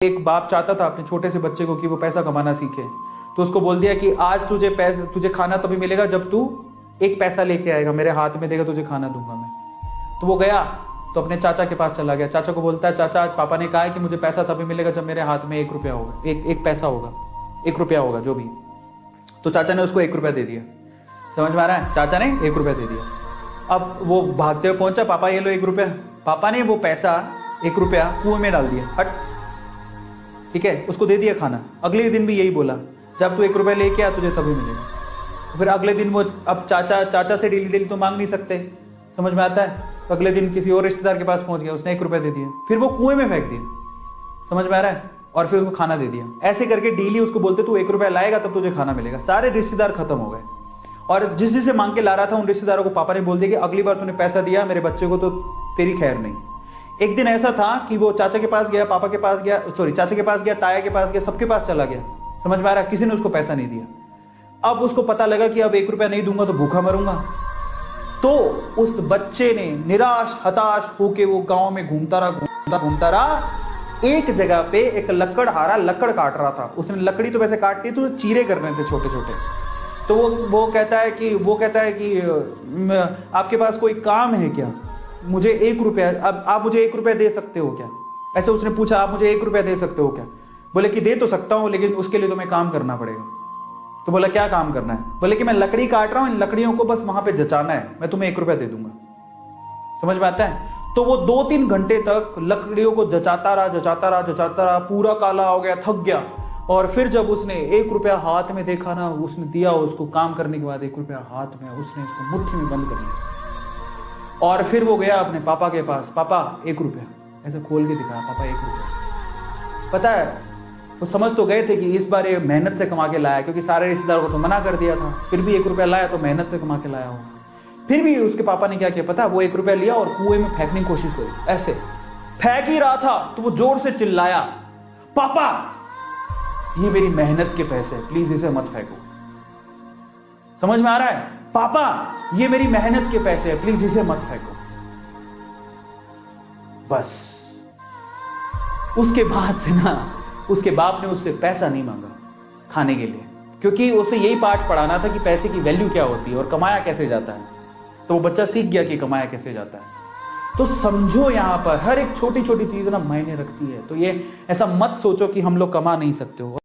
एक बाप चाहता था अपने छोटे से बच्चे को कि वो पैसा कमाना सीखे, तो उसको बोल दिया कि आज तुझे खाना तभी मिलेगा जब तू एक पैसा लेके आएगा, मेरे हाथ में देगा, तुझे खाना दूंगा मैं। तो वो गया तो अपने चाचा के पास चला गया। चाचा को बोलता है, चाचा आज पापा ने कहा है कि मुझे पैसा तभी मिलेगा जब मेरे हाथ में 1 रुपया होगा, एक पैसा होगा, 1 रुपया होगा जो भी। तो चाचा ने उसको 1 रुपया दे दिया। समझ में आ रहा है? चाचा ने 1 रुपया दे दिया। अब वो भागते हुए पहुंचा, पापा ये लो 1 रुपया। पापा ने वो पैसा 1 रुपया कुएं में डाल दिया, हट, ठीक है, उसको दे दिया खाना। अगले दिन भी यही बोला, जब तू 1 रुपया लेके आ तुझे तभी मिलेगा। फिर अगले दिन वो, अब चाचा से डेली तो मांग नहीं सकते, समझ में आता है? तो अगले दिन किसी और रिश्तेदार के पास पहुंच गया, उसने 1 रुपया दे दिया, फिर वो कुएं में फेंक दिया। समझ में आ रहा है? और फिर उसको खाना दे दिया। ऐसे करके डेली उसको बोलते तू 1 रुपया लाएगा तब तुझे खाना मिलेगा। सारे रिश्तेदार खत्म हो गए, और जिससे मांग के ला रहा था उन रिश्तेदारों को पापा ने बोल दिया कि अगली बार तूने पैसा दिया मेरे बच्चे को तो तेरी खैर नहीं। एक दिन ऐसा था कि वो चाचा के पास गया, पापा के पास गया, चाचा के पास गया, ताया के पास गया, सबके पास चला गया। समझ में आ रहा है? किसी ने उसको पैसा नहीं दिया। अब उसको पता लगा कि अब 1 रुपया नहीं दूंगा तो भूखा मरूंगा। तो उस बच्चे ने निराश हताश होके वो गांव में घूमता रहा। एक जगह पे एक लकड़हारा लकड़ काट रहा था। उसने लकड़ी तो वैसे काटती तो चीरे कर रहे थे छोटे छोटे। तो वो कहता है कि आपके पास कोई काम है क्या? मुझे 1 रुपया, अब आप मुझे 1 रुपया दे सकते हो क्या? ऐसे उसने पूछा, आप मुझे 1 रुपया दे सकते हो क्या? बोले कि दे तो सकता हूं, लेकिन उसके लिए तुम्हें काम करना पड़ेगा। तो बोला क्या काम करना है? बोले कि मैं लकड़ी काट रहा हूं, इन लकड़ियों को बस वहां पे जचाना है, मैं तुम्हें 1 रुपया दे दूंगा। समझ में आता है? तो वो 2-3 घंटे तक लकड़ियों को जचाता रहा, पूरा काला हो गया, थक गया। और फिर जब उसने 1 रुपया हाथ में देखा ना, उसने दिया उसको। काम करने के बाद 1 रुपया हाथ में, उसने इसको मुट्ठी में बंद कर लिया। और फिर वो गया अपने पापा के पास, पापा 1 रुपया, ऐसे खोल के दिखाया, पापा 1 रुपया। पता है वो समझ तो गए थे कि इस बार ये मेहनत से कमा के लाया, क्योंकि सारे रिश्तेदारों को तो मना कर दिया था। फिर भी 1 रुपया लाया तो मेहनत से कमा के लाया होगा। फिर भी उसके पापा ने क्या किया पता? वो 1 रुपया लिया और कुएं में फेंकने की कोशिश करी। ऐसे फेंक ही रहा था तो वो जोर से चिल्लाया, पापा ये मेरी मेहनत के पैसे, प्लीज इसे मत फेंको। समझ में आ रहा है? पापा ये मेरी मेहनत के पैसे है, प्लीज इसे मत फेंको। बस उसके बाद से ना उसके बाप ने उससे पैसा नहीं मांगा खाने के लिए, क्योंकि उसे यही पाठ पढ़ाना था कि पैसे की वैल्यू क्या होती है और कमाया कैसे जाता है। तो वो बच्चा सीख गया कि कमाया कैसे जाता है। तो समझो यहां पर हर एक छोटी छोटी चीज ना मायने रखती है। तो ये ऐसा मत सोचो कि हम लोग कमा नहीं सकते हो।